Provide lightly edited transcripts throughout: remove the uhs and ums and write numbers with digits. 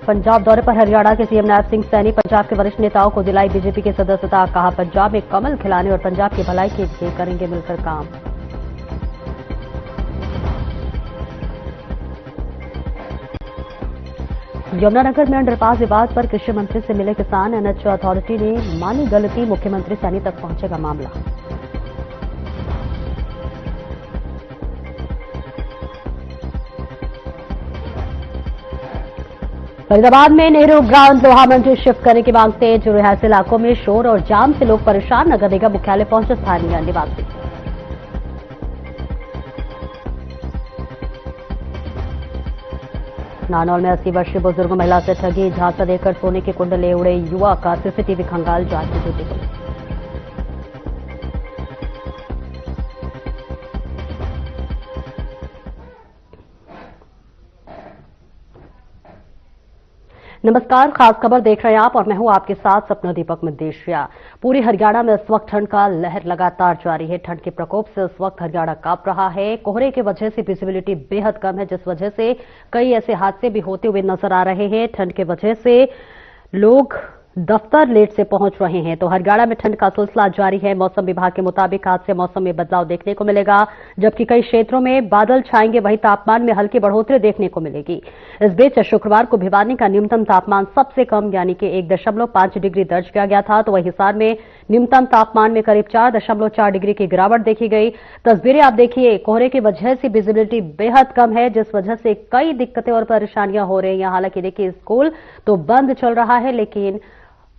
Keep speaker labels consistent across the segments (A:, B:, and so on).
A: पंजाब दौरे पर हरियाणा के सीएम नायब सिंह सैनी पंजाब के वरिष्ठ नेताओं को दिलाई बीजेपी की सदस्यता। कहा पंजाब में कमल खिलाने और पंजाब की भलाई के लिए करेंगे मिलकर काम। यमुनानगर में अंडरपास विवाद पर कृषि मंत्री से मिले किसान। एनएच अथॉरिटी ने मानी गलती, मुख्यमंत्री सैनी तक पहुंचेगा मामला। फरीदाबाद में नेहरू ग्राउंड लोहा मंडी शिफ्ट करने की मांग तेज। रिहायशी इलाकों में शोर और जाम से लोग परेशान। नगर निगम मुख्यालय पहुंचे स्थानीय निवासी। नानौल में 80 वर्षीय बुजुर्ग महिला से ठगी, झांसा देकर सोने के कुंडल ले उड़े युवक का सीसीटीवी खंगाल, जांच में जुटी पुलिस। नमस्कार, खास खबर देख रहे हैं आप और मैं हूं आपके साथ सपना दीपक मदेशिया। पूरी हरियाणा में इस वक्त ठंड का लहर लगातार जारी है। ठंड के प्रकोप से इस वक्त हरियाणा कांप रहा है। कोहरे की वजह से विजिबिलिटी बेहद कम है, जिस वजह से कई ऐसे हादसे भी होते हुए नजर आ रहे हैं। ठंड की वजह से लोग दफ्तर लेट से पहुंच रहे हैं। तो हरियाणा में ठंड का सिलसिला जारी है। मौसम विभाग के मुताबिक आज से मौसम में बदलाव देखने को मिलेगा, जबकि कई क्षेत्रों में बादल छाएंगे, वहीं तापमान में हल्की बढ़ोतरी देखने को मिलेगी। इस बीच शुक्रवार को भिवानी का न्यूनतम तापमान सबसे कम यानी कि 1.5 डिग्री दर्ज किया गया था। तो वहीं हिसार में न्यूनतम तापमान में करीब 4.4 डिग्री की गिरावट देखी गई। तस्वीरें आप देखिए, कोहरे की वजह से विजिबिलिटी बेहद कम है, जिस वजह से कई दिक्कतें और परेशानियां हो रही हैं। हालांकि देखिए, स्कूल तो बंद चल रहा है, लेकिन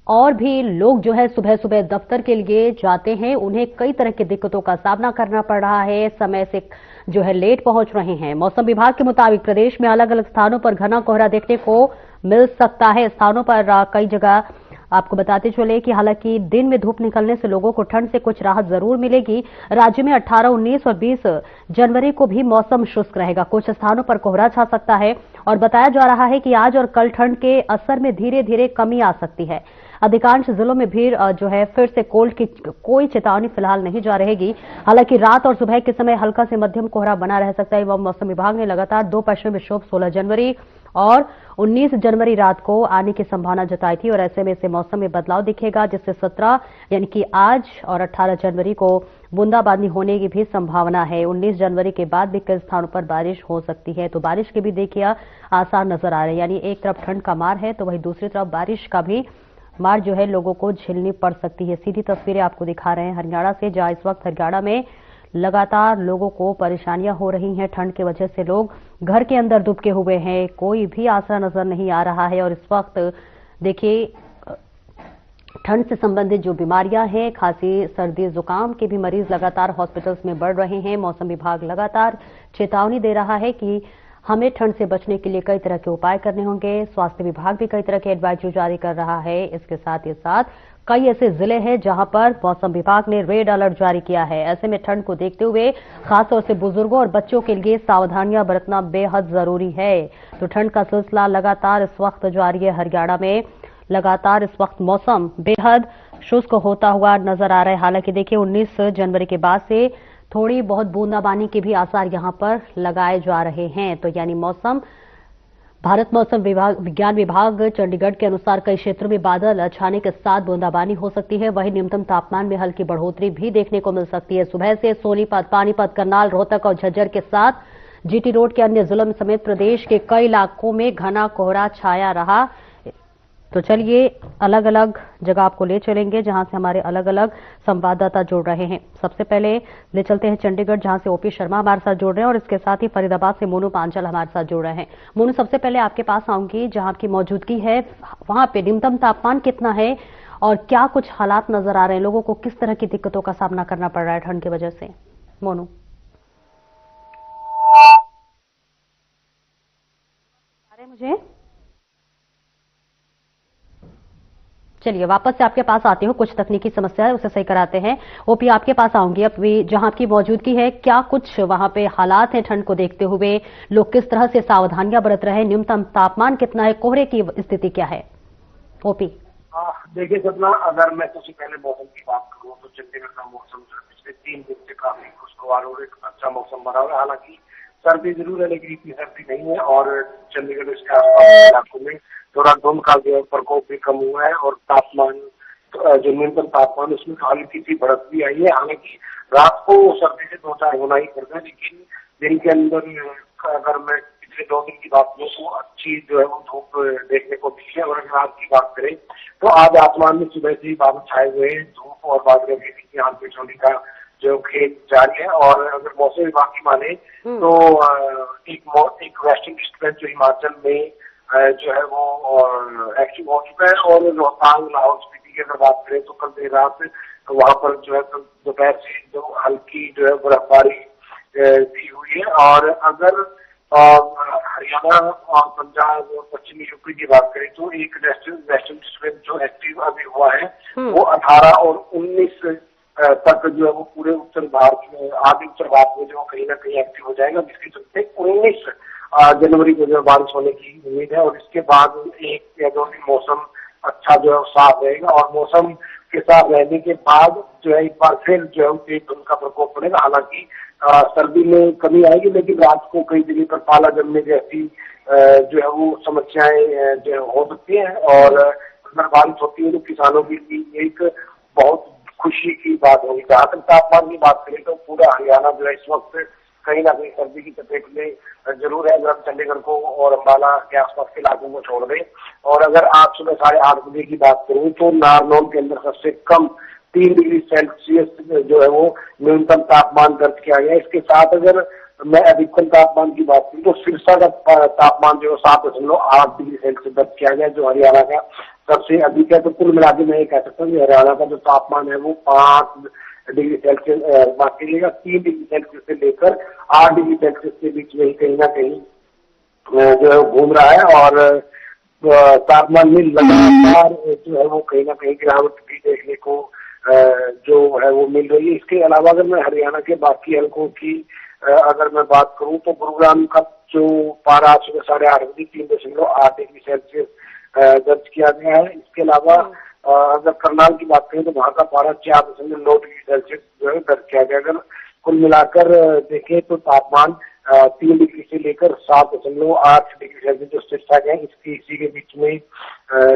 A: और भी लोग जो है सुबह सुबह दफ्तर के लिए जाते हैं, उन्हें कई तरह की दिक्कतों का सामना करना पड़ रहा है। समय से जो है लेट पहुंच रहे हैं। मौसम विभाग के मुताबिक प्रदेश में अलग अलग स्थानों पर घना कोहरा देखने को मिल सकता है। स्थानों पर कई जगह आपको बताते चले कि हालांकि दिन में धूप निकलने से लोगों को ठंड से कुछ राहत जरूर मिलेगी। राज्य में 18, 19 और 20 जनवरी को भी मौसम शुष्क रहेगा। कुछ स्थानों पर कोहरा छा सकता है और बताया जा रहा है कि आज और कल ठंड के असर में धीरे धीरे कमी आ सकती है। अधिकांश जिलों में भी जो है फिर से कोल्ड की कोई चेतावनी फिलहाल नहीं जा रहेगी। हालांकि रात और सुबह के समय हल्का से मध्यम कोहरा बना रह सकता है। एवं मौसम विभाग ने लगातार 2 पश्चिमी विक्षोभ 16 जनवरी और 19 जनवरी रात को आने की संभावना जताई थी और ऐसे में से मौसम में बदलाव दिखेगा, जिससे 17 यानी कि आज और 18 जनवरी को बूंदाबांदी होने की भी संभावना है। 19 जनवरी के बाद भी कई स्थानों पर बारिश हो सकती है। तो बारिश के भी देखिए आसार नजर आ रहे हैं। यानी एक तरफ ठंड का मार है तो वहीं दूसरी तरफ बारिश का भी मार जो है लोगों को झेलनी पड़ सकती है। सीधी तस्वीरें आपको दिखा रहे हैं हरियाणा से, जहां इस वक्त हरियाणा में लगातार लोगों को परेशानियां हो रही हैं। ठंड की वजह से लोग घर के अंदर दुबके हुए हैं, कोई भी आसरा नजर नहीं आ रहा है। और इस वक्त देखिए, ठंड से संबंधित जो बीमारियां हैं, खांसी, सर्दी, जुकाम के भी मरीज लगातार हॉस्पिटल्स में बढ़ रहे हैं। मौसम विभाग लगातार चेतावनी दे रहा है कि हमें ठंड से बचने के लिए कई तरह के उपाय करने होंगे। स्वास्थ्य विभाग भी कई तरह के एडवाइजरी जारी कर रहा है। इसके साथ ही साथ कई ऐसे जिले हैं जहां पर मौसम विभाग ने रेड अलर्ट जारी किया है। ऐसे में ठंड को देखते हुए खासतौर से बुजुर्गों और बच्चों के लिए सावधानियां बरतना बेहद जरूरी है। तो ठंड का सिलसिला लगातार इस वक्त जारी है। हरियाणा में लगातार इस वक्त मौसम बेहद शुष्क होता हुआ नजर आ रहा है। हालांकि देखिए, 19 जनवरी के बाद से थोड़ी बहुत बूंदाबांदी के भी आसार यहां पर लगाए जा रहे हैं। तो यानी मौसम भारत मौसम विज्ञान विभाग चंडीगढ़ के अनुसार कई क्षेत्रों में बादल छाने के साथ बूंदाबांदी हो सकती है। वहीं न्यूनतम तापमान में हल्की बढ़ोतरी भी देखने को मिल सकती है। सुबह से सोनीपत, पानीपत, करनाल, रोहतक और झज्जर के साथ जीटी रोड के अन्य जिलों में समेत प्रदेश के कई इलाकों में घना कोहरा छाया रहा। तो चलिए अलग अलग जगह आपको ले चलेंगे, जहां से हमारे अलग अलग संवाददाता जुड़ रहे हैं। सबसे पहले ले चलते हैं चंडीगढ़, जहां से ओपी शर्मा हमारे साथ जुड़ रहे हैं और इसके साथ ही फरीदाबाद से मोनू पांचल हमारे साथ जुड़ रहे हैं। मोनू, सबसे पहले आपके पास आऊंगी, जहां आपकी मौजूदगी है, वहां पे न्यूनतम तापमान कितना है और क्या कुछ हालात नजर आ रहे हैं? लोगों को किस तरह की दिक्कतों का सामना करना पड़ रहा है ठंड की वजह से? मोनू मुझे चलिए वापस से आपके पास आती हूँ, कुछ तकनीकी समस्या है उसे सही कराते हैं। ओपी, आपके पास आऊंगी अब भी, जहां आपकी मौजूदगी है, क्या कुछ वहां पे हालात हैं ठंड को देखते हुए? लोग किस तरह से सावधानियां बरत रहे हैं? न्यूनतम तापमान कितना है? कोहरे की स्थिति क्या है? ओपी
B: देखिए सपना, अगर मैं सबसे पहले मौसम की बात करूँ तो चंडीगढ़ का मौसम जो पिछले 3 दिन से काफी खुशगवार और एक अच्छा मौसम बना हुआ है। हालांकि सर्दी जरूर है, लेकिन इतनी सर्दी नहीं है। और चंडीगढ़ इसके आसपास के इलाकों में थोड़ा धुंध का जो प्रकोप भी कम हुआ है और तापमान जो न्यूनतम तापमान उसमें हल्की सी बढ़त भी आई है। हालांकि रात को सर्दी से 2-4 गुना ही पड़ गया, लेकिन दिन के अंदर अगर मैं पिछले 2 दिन की बात करूँ तो अच्छी जो है वो धूप देखने को मिली है। और अगर रात की बात करें तो आज आसमान में सुबह से ही बादल छाए हुए हैं, धूप और बादलों के बीच में आंधिक होने का जो खेल जारी है। और अगर मौसम विभाग की माने तो एक वेस्टर्न डिस्टर्बेंस जो हिमाचल में जो है वो एक्टिव हो चुका है। और रोहतांग लाहौल स्पीति की अगर बात करें तो कल देर रात वहाँ पर जो है दोपहर से जो हल्की जो है बर्फबारी भी हुई है। और अगर हरियाणा और पंजाब और पश्चिमी यूपी की बात करें तो एक वेस्टर्न डिस्टर्बेंस जो एक्टिव अभी हुआ है वो 18 और 19 तक जो है वो पूरे उत्तर भारत में, आधे उत्तर भारत में जो कहीं ना कहीं एक्टिव हो जाएगा, जिसके चलते 19 जनवरी को जो बारिश होने की उम्मीद है। और इसके बाद 1 या 2 दिन मौसम अच्छा जो है साफ रहेगा और मौसम के साथ रहने के बाद जो है एक बार फिर जो है तेज धुंध का प्रकोप पड़ेगा। हालांकि सर्दी में कमी आएगी, लेकिन रात को कई जगह पर पाला जमने जैसी जो है वो समस्याएं जो हो सकती हैं। और अगर बारिश होती है तो किसानों के लिए एक बहुत खुशी की बात होगी। जहाँ तक तापमान की बात करें तो पूरा हरियाणा जो है इस वक्त कहीं ना कहीं सर्दी की चपेट में जरूर है, अगर चंडीगढ़ को और अम्बाला के आसपास के इलाकों को छोड़ दें। और अगर आज सुबह 8:30 बजे की बात करूं तो नारनौल के अंदर सबसे कम 3 डिग्री सेल्सियस जो है वो न्यूनतम तापमान दर्ज किया गया। इसके साथ अगर मैं अधिकतम तापमान की बात करूं तो सिरसा का तापमान जो 7.8 डिग्री सेल्सियस दर्ज किया गया, जो हरियाणा का सबसे अधिक है। तो कुल मिला के मैं ये कह सकता हूँ कि हरियाणा का जो तापमान है वो 5 डिग्री सेल्सियस बात करिएगा 3 डिग्री सेल्सियस से लेकर 8 डिग्री सेल्सियस के बीच में ही कहीं ना कहीं जो है घूम रहा है। और तापमान में लगातार जो है वो कहीं ना कहीं गिरावट भी देखने को जो है वो मिल रही है। इसके अलावा अगर मैं हरियाणा के बाकी हलकों की अगर मैं बात करूं तो गुरुग्राम का जो पारा सुबह 8:30 बजे 3.8 डिग्री सेल्सियस दर्ज किया गया है। इसके अलावा अगर करनाल की बात करें तो वहाँ का पारा 4.9 डिग्री सेल्सियस जो है दर्ज किया गया। अगर कुल मिलाकर देखें तो तापमान 3 डिग्री से लेकर 7.8 डिग्री सेल्सियस जो सिरसा है इसी के बीच में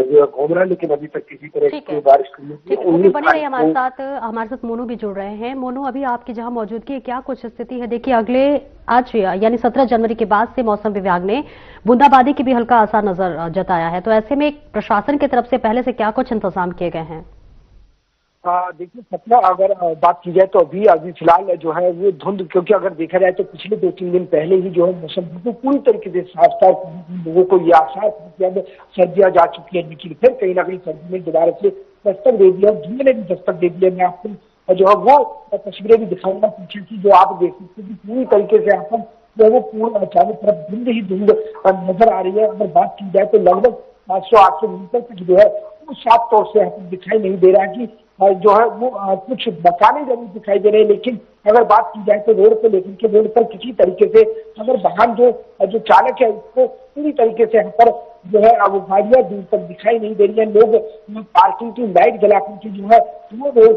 B: जो घूम रहा है, लेकिन अभी तक किसी तरह की बारिश
A: नहीं। बने रहिए हमारे साथ मोनू भी जुड़ रहे हैं। मोनू, अभी आपकी जहां मौजूदगी है क्या कुछ स्थिति है? देखिए आज यानी 17 जनवरी के बाद से मौसम विभाग ने बूंदाबांदी की भी हल्का आसार नजर जताया है, तो ऐसे में प्रशासन की तरफ से पहले से क्या कुछ इंतजाम किए गए हैं?
C: देखिए सपना, अगर बात की जाए तो अभी फिलहाल जो है वो धुंध, क्योंकि अगर देखा जाए तो पिछले 2-3 दिन पहले ही जो है मौसम तो पूरी तरीके से साफ था। लोगों को ये आसार सर्दियां जा चुकी है, लेकिन फिर कहीं ना कहीं सर्दी में दोबारा से दस्तक दे दिया, धुंध ने भी दस्तक दे दिया। मैं आपको जो है वो तस्वीरें भी दिखाऊंगा पीछे की, जो आप देख सकते हैं कि पूरी तरीके से यहाँ पर जो है वो पूर्ण चारों तरफ धुंध ही धुंध नजर आ रही है। अगर बात की जाए तो लगभग 500-800 मीटर तक जो है वो साफ तौर से यहाँ पर दिखाई नहीं दे रहा है कि जो है वो कुछ मकाने जरूर दिखाई दे रहे हैं। लेकिन अगर बात की जाए तो रोड पे, लेकिन के रोड पर किसी तरीके से अगर वाहन जो चालक है उसको पूरी तरीके से यहाँ पर जो है अब गाड़ियां दूर तक दिखाई नहीं दे रही है। लोग पार्किंग की लाइट जलाकर के जो है वो रोड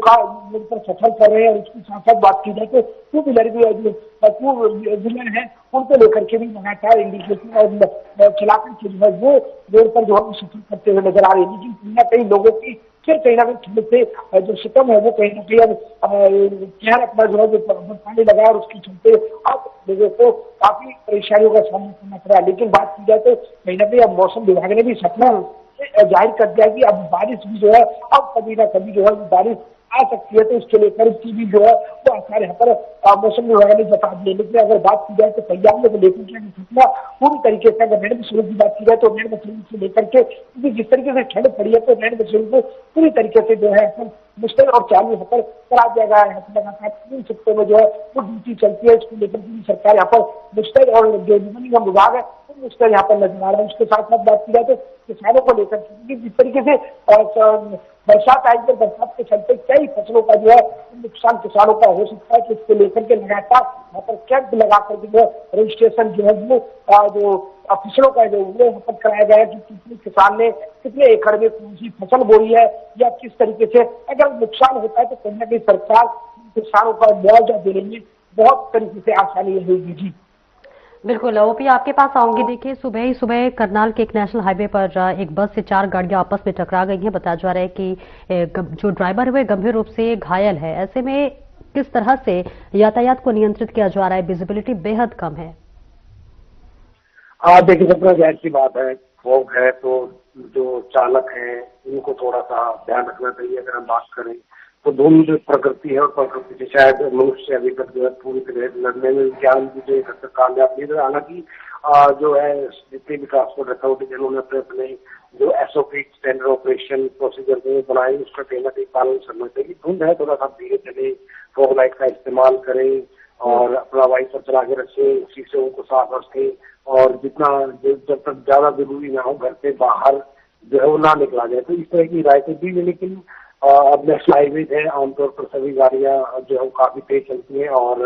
C: पर सफर कर रहे हैं। और उसके साथ साथ बात की जाए तो टू व्हीलर भी टू व्हीलर है उनको लेकर के भी लगातार इंडिकेशन और चलाकर के जो है वो रोड पर जो है सफर करते हुए नजर आ रहे हैं। लेकिन कहीं ना कहीं लोगों की फिर कहीं ना कहीं से जो सितम है वो कहीं ना कहीं अब कहर अपना जो है पानी लगा और उसके चलते अब लोगों को काफी परेशानियों का सामना करना पड़ा। लेकिन बात की जाए तो कहीं ना कहीं अब मौसम विभाग ने भी सपना जाहिर कर दिया कि अब बारिश भी जो है अब कभी ना कभी जो है बारिश आ सकती है, तो इसके लेकर की भी जो है वो आसार यहाँ पर मौसम विभाग ने बता दिए। लेकिन अगर बात की जाए तो तैयारियों को लेकर के घटना पूरी तरीके से, अगर नैन बसेरों की बात की जाए तो नैन बसेरों से लेकर के क्योंकि जिस तरीके से ठंड पड़ी है तो नैन बसेरों को पूरी तरीके से जो है मुश्किल और चालू यहाँ पर करा दिया गया है। लगातार 3 शिफ्टों में जो है वो ड्यूटी चलती है। इसको लेकर पूरी सरकार यहाँ पर मुश्किल और जो निगम विभाग है वो मुश्किल यहाँ पर नजर आ रहा है। उसके साथ साथ बात की जाए तो किसानों को लेकर जिस तरीके से बरसात आई है, बरसात के चलते कई फसलों का जो है नुकसान किसानों का हो सकता है, तो इसको लेकर के लगातार यहाँ पर कैंप लगा करके जो रजिस्ट्रेशन जो है वो जो फसलों का जो वो यहाँ पर कराया गया है कि कितने किसान ने कितने एकड़ में कौन सी फसल बोई है या किस तरीके से अगर नुकसान होता है तो कहीं ना कहीं सरकार किसानों का मुआवजा देने में बहुत तरीके से आसानी होगी। जी
A: बिल्कुल ओपी, आपके पास आऊंगी। देखिए, सुबह ही सुबह करनाल के एक नेशनल हाईवे पर एक बस से 4 गाड़ियां आपस में टकरा गई हैं। बताया जा रहा है कि जो ड्राइवर है वह गंभीर रूप से घायल है। ऐसे में किस तरह से यातायात को नियंत्रित किया जा रहा है? विजिबिलिटी बेहद कम है।
B: देखिए, सबसे जाहिर सी बात है, फॉग है तो जो चालक हैं उनको थोड़ा सा ध्यान रखना चाहिए। अगर हम बात करें तो धुंध प्रकृति है और प्रकृति से शायद मनुष्य अभी तक जो है पूरी तरह लड़ने में विज्ञान भी जो है कामयाब नहीं रहा। हालांकि जो है जितनी भी ट्रांसपोर्ट अथॉरिटी जिन्होंने अपने अपने जो एसओपी स्टैंडर्ड ऑपरेशन प्रोसीजर जो बनाए उसका कहीं ना कहीं पालन करना चाहिए। धुंध है, थोड़ा सा धीरे चले, फॉग लाइट का इस्तेमाल करें और अपना वाइपर चला के रखें, शीशों को साफ रखें और जितना जब तक ज्यादा जरूरी ना हो घर से बाहर जो है वो ना निकला जाए। तो इस तरह की हिदायतें दी है। लेकिन अब नेशनल हाईवे है, आमतौर पर सभी गाड़ियां जो है काफी तेज चलती हैं और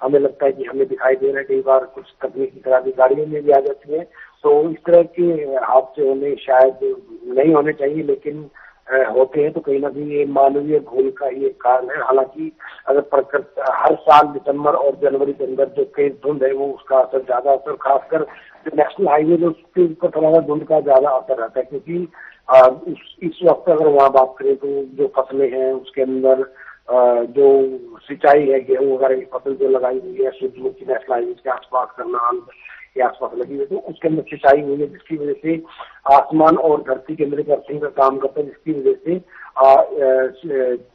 B: हमें लगता है कि हमें दिखाई दे रहा है कई बार कुछ तकनीकी खराबी गाड़ियों में भी आ जाती है। तो इस तरह के हादसे होने शायद नहीं होने चाहिए, लेकिन होते हैं तो कहीं ना कहीं ये मानवीय भूल का ही एक कारण है। हालांकि अगर हर साल दिसंबर और जनवरी के अंदर जो तेज धुंध है वो उसका असर ज्यादा असर, खासकर जो नेशनल हाईवे है उसके ऊपर थोड़ा धुंध का ज्यादा असर रहता है। क्योंकि इस वक्त अगर वहाँ बात करें तो जो फसलें हैं उसके अंदर जो सिंचाई है, गेहूं वगैरह की फसल जो लगाई हुई है सूरजमुखी नेशनल हाईवे के आसपास करनाल के आसपास लगी हुई है, तो उसके अंदर सिंचाई हुई है, जिसकी वजह से आसमान और धरती के अंदर एक अर्थिंग का काम करता है, जिसकी वजह से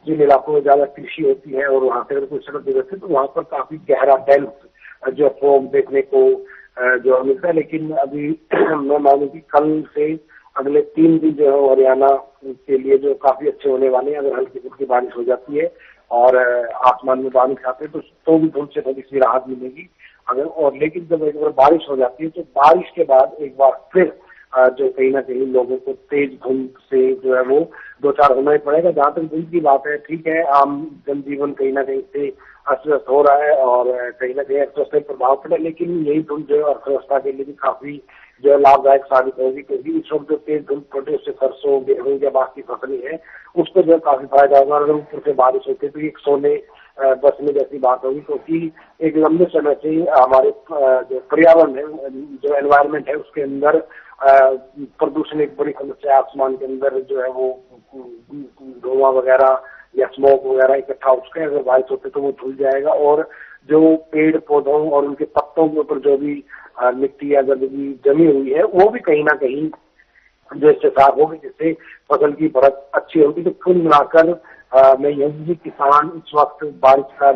B: जिन इलाकों में ज्यादा कृषि होती है और वहां से अगर कोई सड़क गुजरती है तो वहां पर काफी गहरा डेल्ट जो फॉग देखने को जो मिलता है। लेकिन अभी मैं मानूं कि कल से अगले 3 दिन जो है हरियाणा के लिए जो काफी अच्छे होने वाले हैं। अगर हल्की फुल्की बारिश हो जाती है और आसमान में बारिश आते हैं तो भी धुंध से थोड़ी सी राहत मिलेगी। लेकिन जब एक बार बारिश हो जाती है तो बारिश के बाद एक बार फिर जो कहीं ना कहीं लोगों को तेज धुंध से जो है वो 2-4 होना ही पड़ेगा। जहां तक धुंध की बात है, ठीक है, आम जनजीवन कहीं ना कहीं से अस्त व्यस्त हो रहा है और कहीं ना कहीं अर्थव्यवस्था पर प्रभाव पड़े, लेकिन यही धुंध जो है अर्थव्यवस्था के लिए भी काफी जो है लाभदायक साबित होगी। क्योंकि इस वक्त जो तेज धुंध पड़े उससे सरसों, गेहूं या बाकी फसलें हैं उस पर जो है काफी फायदा होगा। अगर ऊपर से बारिश होती है तो एक सोने बसने जैसी बात होगी, क्योंकि एक लंबे समय से हमारे जो पर्यावरण है, जो एनवायरनमेंट है उसके अंदर प्रदूषण एक बड़ी समस्या है। आसमान के अंदर जो है वो धुआं वगैरह या स्मोक वगैरह इकट्ठा उसके अगर बारिश होते तो वो धुल जाएगा और जो पेड़ पौधों और उनके पत्तों के ऊपर जो भी मिट्टी या गंदगी जमी हुई है वो भी कहीं ना कहीं जो इससे साफ होगी, जिससे फसल की बढ़त अच्छी होगी। तो कुल मिलाकर मैं यही किसान इस वक्त बारिश का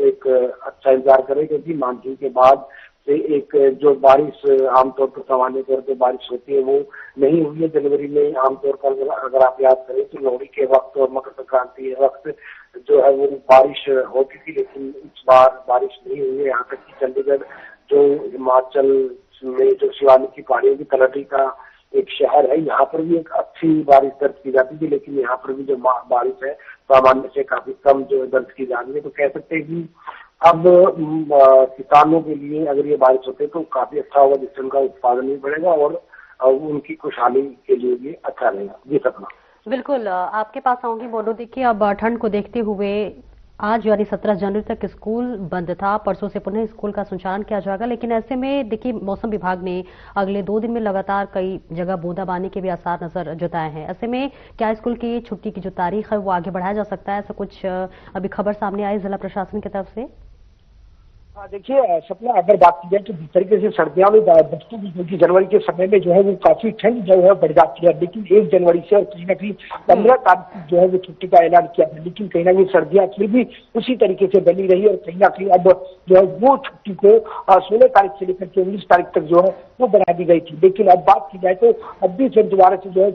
B: एक अच्छा इंतजार करें, क्योंकि मानसून के बाद से एक जो बारिश आमतौर पर सामान्य तौर पर बारिश होती है वो नहीं हुई है। जनवरी में आमतौर पर अगर आप याद करें तो लोहड़ी के वक्त और मकर संक्रांति के वक्त जो है वो बारिश होती थी, लेकिन इस बार बारिश नहीं हुई है। यहाँ तक कि चंडीगढ़ जो हिमाचल में जो शिवालिक की पहाड़ियों की तलहटी का एक शहर है, यहाँ पर भी एक अच्छी बारिश दर्ज की जाती थी, लेकिन यहाँ पर भी जो बारिश है सामान्य से काफी कम जो दर्ज की जा रही है। तो कह सकते हैं कि अब किसानों के लिए अगर ये बारिश होती है तो काफी अच्छा होगा, जिससे उनका उत्पादन भी बढ़ेगा और उनकी खुशहाली के लिए भी अच्छा रहेगा। जी सपना।
A: बिल्कुल, आपके पास आऊंगी मोनू। देखिए, अब ठंड को देखते हुए आज यानी 17 जनवरी तक स्कूल बंद था। परसों से पुनः स्कूल का संचालन किया जाएगा, लेकिन ऐसे में देखिए मौसम विभाग ने अगले 2 दिन में लगातार कई जगह बूंदाबांदी के भी आसार नजर जताए हैं। ऐसे में क्या स्कूल की छुट्टी की जो तारीख है वो आगे बढ़ाया जा सकता है? ऐसा कुछ अभी खबर सामने आई जिला प्रशासन की तरफ से?
C: देखिए सपना, अगर बात की जाए तो जिस तरीके से सर्दियों में बच्चों की, क्योंकि जनवरी के समय में जो है वो काफी ठंड जो है बढ़ जाती है, लेकिन 1 जनवरी से और कहीं ना कहीं 15 तारीख जो है वो छुट्टी का ऐलान किया था, लेकिन कहीं ना कहीं सर्दियां फिर भी उसी तरीके से बनी रही और कहीं ना कहीं अब जो है वो छुट्टी को 16 तारीख से लेकर के 19 तारीख तक जो है वो बढ़ा दी गई थी। लेकिन अब बात की जाए तो अब भी फिर दोबारा से जो है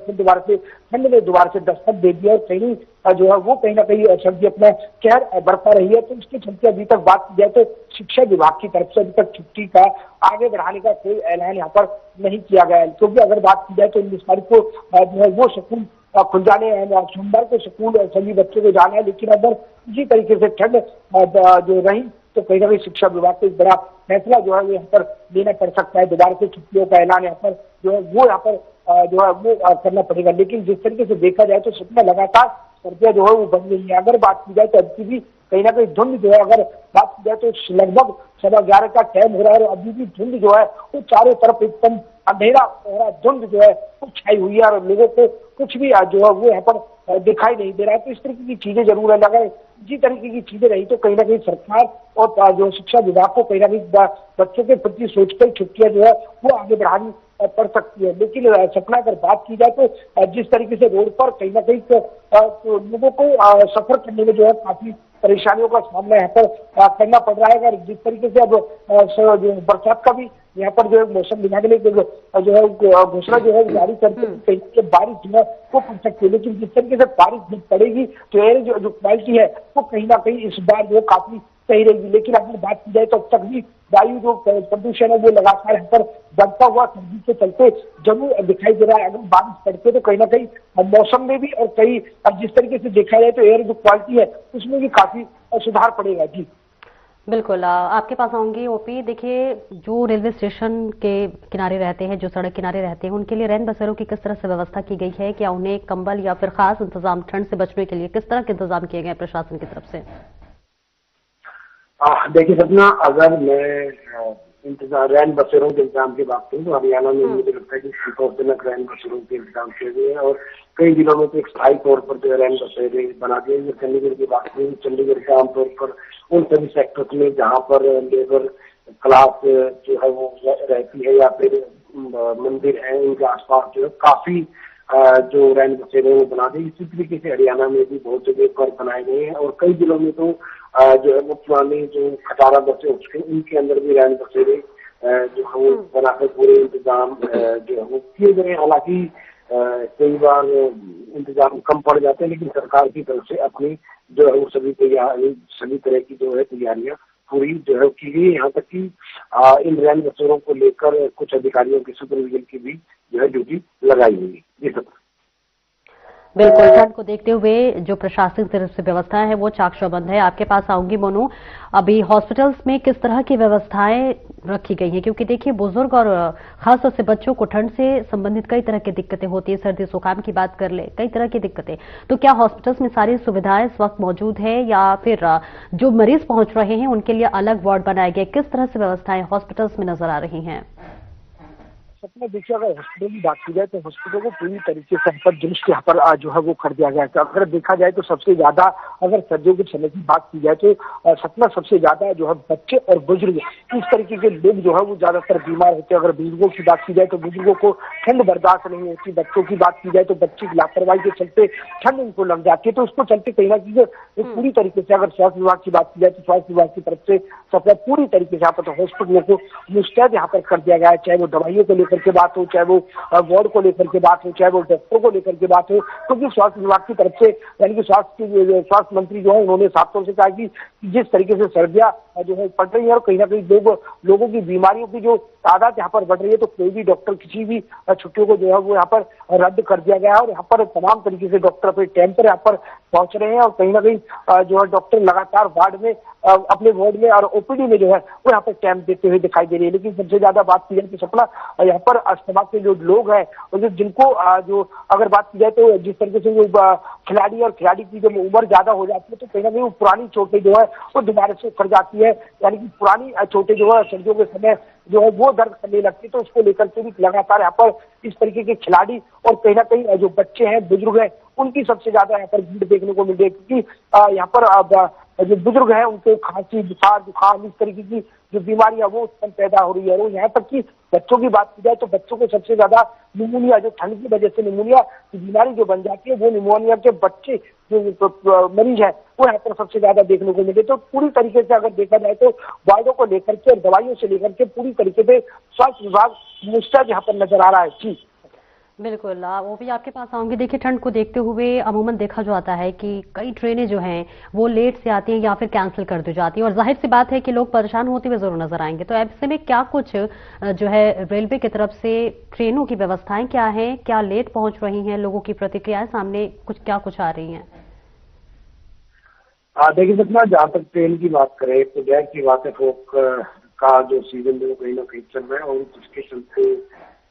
C: ठंड ने दोबारा से दस्तक दे दिया और कहीं जो है वो कहीं ना कहीं सर्दी अपना कहर बरपा रही है। तो इसके चलते अभी तक बात की जाए तो शिक्षा विभाग की तरफ से अभी तक छुट्टी का आगे बढ़ाने का कोई ऐलान यहाँ पर नहीं किया गया है, क्योंकि अगर बात की जाए तो 19 तारीख को जो है वो स्कूल खुल जाने हैं, सोमवार को स्कूल सभी बच्चों को जाना है। लेकिन अगर इसी तरीके से ठंड जो रही तो कहीं ना कहीं शिक्षा विभाग को एक बड़ा फैसला जो है वो यहाँ पर लेना पड़ सकता है। दोबारा से छुट्टियों का ऐलान यहाँ पर जो है वो यहाँ पर जो है वो करना पड़ेगा। लेकिन जिस तरीके से देखा जाए तो सपना लगातार सर्दियां जो है वो बन रही है। अगर बात की जाए तो अभी भी कहीं ना कहीं धुंध जो है अगर बात की जाए तो लगभग 11:15 का टाइम हो रहा है और अभी भी धुंध जो है वो चारों तरफ एकदम अंधेरा धुंध जो है वो छाई हुई है और लोगों को कुछ भी जो है वो यहाँ पर दिखाई नहीं दे रहा है। तो इस तरीके की चीजें जरूर है। अगर इसी तरीके की चीजें रही तो कहीं ना कहीं सरकार और जो शिक्षा विभाग को कहीं ना कहीं बच्चों के प्रति सोचकर छुट्टियां जो है वो आगे बढ़ानी पड़ सकती है। लेकिन सपना अगर बात की जाए तो जिस तरीके से रोड पर कहीं ना कहीं तो लोगों को सफर करने में जो है काफी परेशानियों का सामना यहाँ पर करना पड़ रहा है। अगर जिस तरीके से अब जो बरसात का भी यहाँ पर जो है मौसम विभाग ने जो है घोषणा जो है जारी करके कहीं बारिश जो है वो पड़ सकती है। लेकिन जिस तरीके से बारिश जब पड़ेगी तो एयर जो क्वालिटी है वो कहीं ना कहीं इस बार जो काफी सही रहेगी। लेकिन अगर बात की जाए तो अब तक भी वायु जो प्रदूषण है वो लगातार यहाँ पर बढ़ता हुआ सर्दी के चलते जरूर दिखाई दे रहा है। अगर बारिश पड़ती है तो कहीं ना कहीं मौसम में भी और कई जिस तरीके से देखा जाए तो एयर जो क्वालिटी है उसमें भी काफी सुधार पड़ेगा। जी
A: बिल्कुल, आपके पास आऊंगी ओपी। देखिए, जो रेलवे स्टेशन के किनारे रहते हैं, जो सड़क किनारे रहते हैं, उनके लिए रैन बसेरों की किस तरह से व्यवस्था की गई है? क्या उन्हें कंबल या फिर खास इंतजाम ठंड से बचने के लिए किस तरह के इंतजाम किए गए प्रशासन की तरफ से?
B: देखिए सपना, अगर मैं रैन बसेरों के इंतजाम की बात करूँ तो हरियाणा में मुझे लगता है कि संतोषजनक रैन बसेरों के इंतजाम किए गए हैं और कई जिलों में तो एक स्थायी तौर पर जो रैन बसेरे बना दिए हैं। चंडीगढ़ की बात करूँ, चंडीगढ़ के आमतौर पर उन सभी सेक्टर्स में जहाँ पर लेबर क्लास जो है वो रहती है या फिर मंदिर है उनके आसपास जो है काफी जो रैन बसेरे वो बना दी। इसी तरीके से हरियाणा में भी बहुत जगह पर बनाए गए हैं और कई जिलों में तो जो है वो पुरानी जो खटारा बसे उसके उनके अंदर भी रैन बसेरे जो है वो बनाकर पूरे इंतजाम जो है वो किए गए। हालांकि कई बार इंतजाम कम पड़ जाते हैं लेकिन सरकार की तरफ से अपनी जो है वो सभी तरह की जो है तैयारियां पूरी जो है की गई। यहाँ तक कि इन रैन बसेरों को लेकर कुछ अधिकारियों की सुपरविजन की भी जो है ड्यूटी लगाई हुई है। जी सर,
A: बिल्कुल, ठंड को देखते हुए जो प्रशासनिक तरफ से व्यवस्थाएं है वो चाक चौबंद है। आपके पास आऊंगी मोनू, अभी हॉस्पिटल्स में किस तरह की व्यवस्थाएं रखी गई हैं? क्योंकि देखिए, बुजुर्ग और खासतौर से बच्चों को ठंड से संबंधित कई तरह की दिक्कतें होती है। सर्दी जुकाम की बात कर ले, कई तरह की दिक्कतें। तो क्या हॉस्पिटल्स में सारी सुविधाएं इस वक्त मौजूद है या फिर जो मरीज पहुंच रहे हैं उनके लिए अलग वार्ड बनाए गए? किस तरह से व्यवस्थाएं हॉस्पिटल्स में नजर आ रही हैं?
C: सपना देखिए, अगर हॉस्पिटल की बात की जाए तो हॉस्पिटल को पूरी तरीके से यहाँ पर दुरुस्त यहाँ पर जो है वो कर दिया गया है। तो अगर देखा जाए तो सबसे ज्यादा अगर सर्दियों के समय की बात की जाए तो सपना सबसे ज्यादा जो है बच्चे और बुजुर्ग इस तरीके के लोग जो है वो ज्यादातर बीमार होते हैं। अगर बुजुर्गों की बात की जाए तो बुजुर्गों को ठंड बर्दाश्त नहीं होती। बच्चों की बात की जाए तो बच्चे की लापरवाही के चलते ठंड उनको लग जाती है। तो उसको चलते कहीं ना कहीं पूरी तरीके से अगर स्वास्थ्य विभाग की बात की जाए तो स्वास्थ्य विभाग की तरफ से सपना पूरी तरीके से यहाँ पर तो हॉस्पिटलों को मुस्तैद यहाँ पर कर दिया गया है। चाहे वो दवाइयों को लेकर के बात हो, चाहे वो वार्ड को लेकर के बात हो, चाहे वो डॉक्टरों को लेकर के बात हो। क्योंकि स्वास्थ्य विभाग की तरफ से यानी कि स्वास्थ्य मंत्री जो है उन्होंने साफ तौर से कहा कि जिस तरीके से सर्दियां जो है पड़ रही है और कहीं ना कहीं लोगों की बीमारियों की जो तादाद यहाँ पर बढ़ रही है तो कोई भी डॉक्टर किसी भी छुट्टियों को जो है वो यहाँ पर रद्द कर दिया गया है और यहाँ पर तमाम तरीके से डॉक्टर अपने टाइम पर यहाँ पर पहुंच रहे हैं और कहीं ना कहीं जो है डॉक्टर लगातार वार्ड में अपने वार्ड में और ओपीडी में जो है वो यहाँ पर टाइम देते हुए दिखाई दे रही है। लेकिन सबसे ज्यादा बात की जाए तो सपना यहाँ पर अस्थमा के जो लोग हैं और जिनको जो अगर बात की जाए तो जिस तरीके से जो खिलाड़ी और खिलाड़ी की जब उम्र ज्यादा हो जाती है तो कहीं ना कहीं वो पुरानी चोटें जो है वो दोबारा से उखड़ जाती है। यानी कि पुरानी चोटें जो है सर्दियों के समय जो है वो दर्द करने लगती है। तो उसको लेकर के भी लगातार यहाँ पर इस तरीके के खिलाड़ी और कहीं ना कहीं जो बच्चे हैं, बुजुर्ग हैं, उनकी सबसे ज्यादा यहाँ पर भीड़ देखने को मिल रही है। क्योंकि यहाँ पर जो बुजुर्ग हैं उनको खांसी, बुखार, जुकाम इस तरीके की जो बीमारियां वो उत्पन्न पैदा हो रही है। और यहाँ तक कि बच्चों की बात की जाए तो बच्चों को सबसे ज्यादा निमोनिया, जो ठंड की वजह से निमोनिया की बीमारी जो बन जाती है, वो निमोनिया के बच्चे जो मरीज है वो यहाँ पर सबसे ज्यादा देखने को मिले। तो पूरी तरीके से अगर देखा जाए तो वार्डों को लेकर के और दवाइयों से लेकर के पूरी तरीके से स्वास्थ्य विभाग मुस्तैद यहाँ पर नजर आ रहा है। जी
A: बिल्कुल, वो भी आपके पास आऊंगी। देखिए, ठंड को देखते हुए अमूमन देखा जाता है कि कई ट्रेनें जो हैं वो लेट से आती हैं या फिर कैंसिल कर दी जाती हैं और जाहिर सी बात है कि लोग परेशान होते हुए जरूर नजर आएंगे। तो ऐसे में क्या कुछ जो है रेलवे की तरफ से ट्रेनों की व्यवस्थाएं क्या है, क्या लेट पहुंच रही हैं, लोगों की प्रतिक्रियाएं सामने कुछ आ रही हैं?
B: देखिए सपना, जहाँ तक ट्रेन की बात करें तो जाहिर की बात है फोक का जो सीजन जो कहीं ना कहीं चल रहा है और जिसके चलते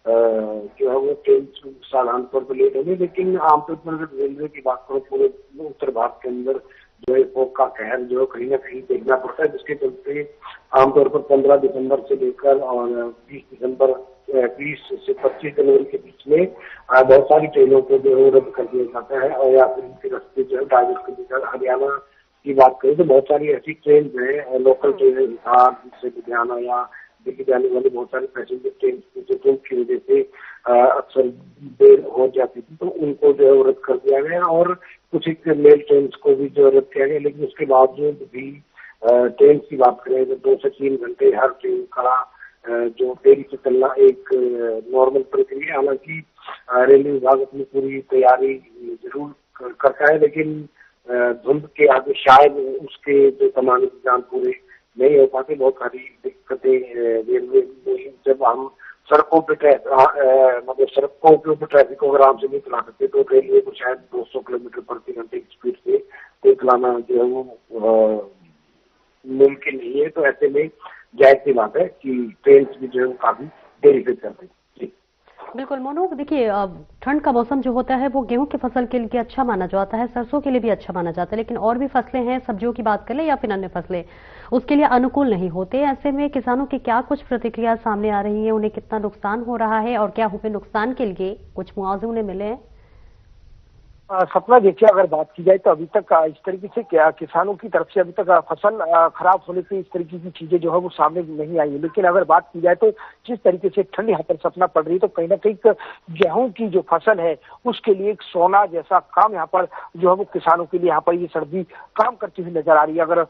B: जो है वो ट्रेन साधारण तौर पर लेट होगी। लेकिन आमतौर पर अगर रेलवे की बात करो पूरे उत्तर भारत के अंदर जो है फोक का कहर जो कहीं ना कहीं देखना पड़ता है, जिसके चलते आमतौर पर 15 दिसंबर से लेकर और 20 से 25 जनवरी के बीच में बहुत सारी ट्रेनों को जो है रद्द कर दिया जाता है, और या फिर इनके रास्ते जो है डाइवर्ट कर दिया जाता है। हरियाणा की बात करें तो बहुत सारी ऐसी ट्रेन जो है लोकल ट्रेन हिसार से लुधियाना या दिल्ली जाने वाली बहुत सारी पैसेंजर ट्रेन जो की वजह से अक्सर देर हो जाती थी, तो उनको जो है रद्द कर दिया गया, और कुछ एक मेल ट्रेन को भी जो रद्द किया गया। लेकिन उसके बावजूद भी ट्रेन की बात करें तो 2 से 3 घंटे हर ट्रेन का जो देरी से चलना एक नॉर्मल प्रक्रिया। हालांकि रेलवे विभाग अपनी पूरी तैयारी जरूर करता है, लेकिन धुंध के आगे शायद उसके जो तमाम इंतजाम पूरे नहीं हो पाते। बहुत सारी दिक्कतें रेलवे में, जब हम सड़कों पे मतलब सड़कों के ऊपर ट्रैफिक को अगर आराम से नहीं चला सकते, तो रेलवे को शायद 200 किलोमीटर प्रति घंटे की स्पीड से तेज चलाना जो है वो मुमकिन नहीं है। तो ऐसे में जाहिर सी बात है कि ट्रेन भी जो है वो काफी देरी से चल रही है।
A: बिल्कुल मोनू, देखिए ठंड का मौसम जो होता है वो गेहूं की फसल के लिए अच्छा माना जाता है, सरसों के लिए भी अच्छा माना जाता है, लेकिन और भी फसलें हैं, सब्जियों की बात कर ले या फिर अन्य फसलें, उसके लिए अनुकूल नहीं होते। ऐसे में किसानों की क्या कुछ प्रतिक्रिया सामने आ रही है, उन्हें कितना नुकसान हो रहा है और क्या हुए नुकसान के लिए कुछ मुआवजे उन्हें मिले हैं?
C: सपना, देखिए अगर बात की जाए तो अभी तक इस तरीके से क्या किसानों की तरफ से अभी तक फसल खराब होने की इस तरीके की चीजें जो है वो सामने नहीं आई है। लेकिन अगर बात की जाए तो जिस तरीके से ठंड यहाँ पर सपना पड़ रही है, तो कहीं ना कहीं गेहूं की जो फसल है उसके लिए एक सोना जैसा काम यहाँ पर जो है वो किसानों के लिए यहाँ पर ये सर्दी काम करती हुई नजर आ रही है। अगर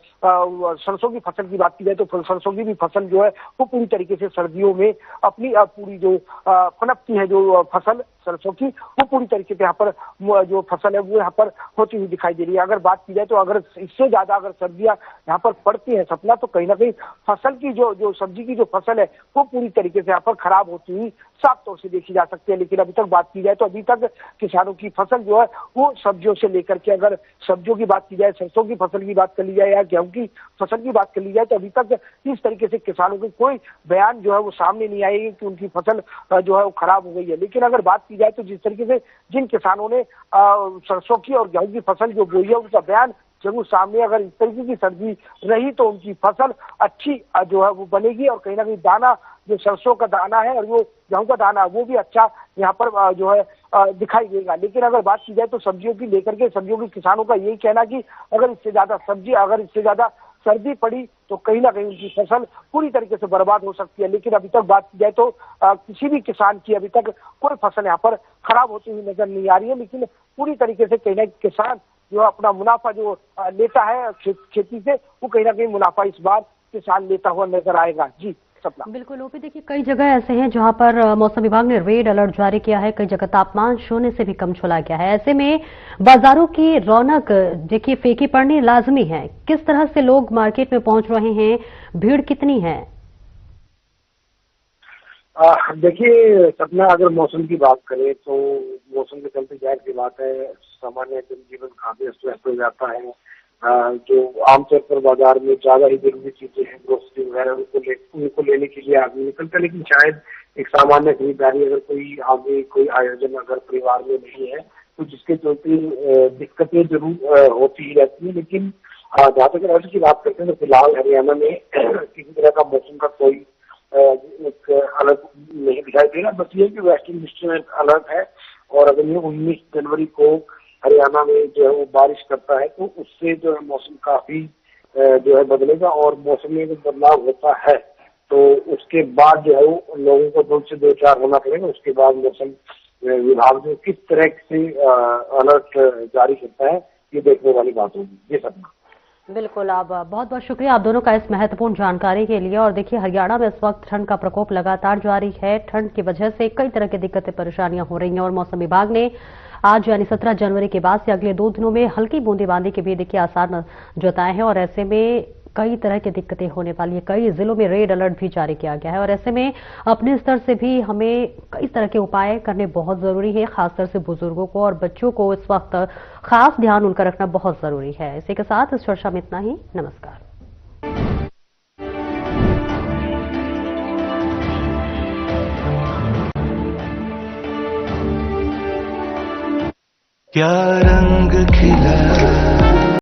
C: सरसों की फसल की बात की जाए तो सरसों की भी फसल जो है वो पूरी तरीके से सर्दियों में अपनी पूरी जो पनपती है जो फसल सरसों की, वो पूरी तरीके से यहाँ पर जो फसल है वो यहाँ पर होती हुई दिखाई दे रही है। अगर बात की जाए तो अगर इससे ज्यादा अगर सर्दियां यहाँ पर पड़ती है सपना, तो कहीं ना कहीं फसल की जो सब्जी की जो फसल है वो पूरी तरीके से यहाँ पर खराब होती हुई साफ तौर से देखी जा सकती है। लेकिन अभी तक बात की जाए तो अभी तक किसानों की फसल जो है वो सब्जियों से लेकर के, अगर सब्जियों की बात की जाए, सरसों की फसल की बात कर ली जाए या गेहूं की फसल की बात कर ली जाए, तो अभी तक इस तरीके से किसानों के कोई बयान जो है वो सामने नहीं आएगी कि उनकी फसल जो है वो खराब हो गई है। लेकिन अगर बात की जाए तो जिस तरीके से जिन किसानों ने सरसों की और गेहूं की फसल जो बोई है उनका बयान जरूर सामने, अगर इस तरीके की सर्दी रही तो उनकी फसल अच्छी जो है वो बनेगी, और कहीं ना कहीं दाना जो सरसों का दाना है और वो गेहूं का दाना वो भी अच्छा यहाँ पर जो है दिखाई देगा। लेकिन अगर बात की जाए तो सब्जियों की लेकर के सब्जियों के किसानों का यही कहना कि अगर इससे ज्यादा सर्दी पड़ी तो कहीं ना कहीं उनकी फसल पूरी तरीके से बर्बाद हो सकती है। लेकिन अभी तक बात की जाए तो किसी भी किसान की अभी तक कोई फसल यहाँ पर खराब होती हुई नजर नहीं आ रही है। लेकिन पूरी तरीके से कहीं ना किसान जो अपना मुनाफा जो लेता है खेती से, वो कहीं ना कहीं मुनाफा इस बार किसान लेता हुआ नजर आएगा। जी सपना।
A: बिल्कुल ओपी, देखिए कई जगह ऐसे हैं जहां पर मौसम विभाग ने रेड अलर्ट जारी किया है, कई जगह तापमान शून्य से भी कम चला गया है। ऐसे में बाजारों की रौनक देखिए फीकी पड़नी लाजमी है। किस तरह से लोग मार्केट में पहुंच रहे हैं, भीड़ कितनी है?
B: देखिए सपना, अगर मौसम की बात करें तो मौसम के चलते जाहिर सी बात है सामान्य जनजीवन काफी अस्त व्यस्त हो जाता है। जो आमतौर पर बाजार में ज्यादा ही जरूरी चीजें हैं, ग्रोसरी वगैरह, उनको लेने के लिए आदमी निकलता है। लेकिन शायद एक सामान्य खरीदारी अगर कोई आयोजन अगर परिवार में नहीं है तो जिसके चलते दिक्कतें जरूर होती ही रहती है। लेकिन जहाँ तक राज्य की बात करते हैं तो फिलहाल हरियाणा में किसी तरह का मौसम का कोई एक अलग नहीं दिखाई दे रहा। बस ये कि वेस्टर्न डिस्टर्बेंस अलर्ट है, और अगर ये 19 जनवरी को हरियाणा में जो है वो बारिश करता है तो उससे जो है मौसम काफी जो है बदलेगा, और मौसम में जब बदलाव होता है तो उसके बाद जो है वो लोगों को 2 से 2-4 होना पड़ेगा। उसके बाद मौसम विभाग जो किस तरह से अलर्ट जारी करता है ये देखने वाली बात होगी। ये सब
A: बिल्कुल, आप बहुत बहुत शुक्रिया आप दोनों का इस महत्वपूर्ण जानकारी के लिए। और देखिए हरियाणा में इस वक्त ठंड का प्रकोप लगातार जारी है। ठंड की वजह से कई तरह की दिक्कतें परेशानियां हो रही हैं, और मौसम विभाग ने आज यानी 17 जनवरी के बाद से अगले 2 दिनों में हल्की बूंदाबांदी के भी देखिए आसार जताए हैं। और ऐसे में कई तरह की दिक्कतें होने वाली है। कई जिलों में रेड अलर्ट भी जारी किया गया है, और ऐसे में अपने स्तर से भी हमें कई तरह के उपाय करने बहुत जरूरी है। खासकर से बुजुर्गों को और बच्चों को इस वक्त खास ध्यान उनका रखना बहुत जरूरी है। इसी के साथ इस चर्चा में इतना ही। नमस्कार।
D: क्या रंग खिला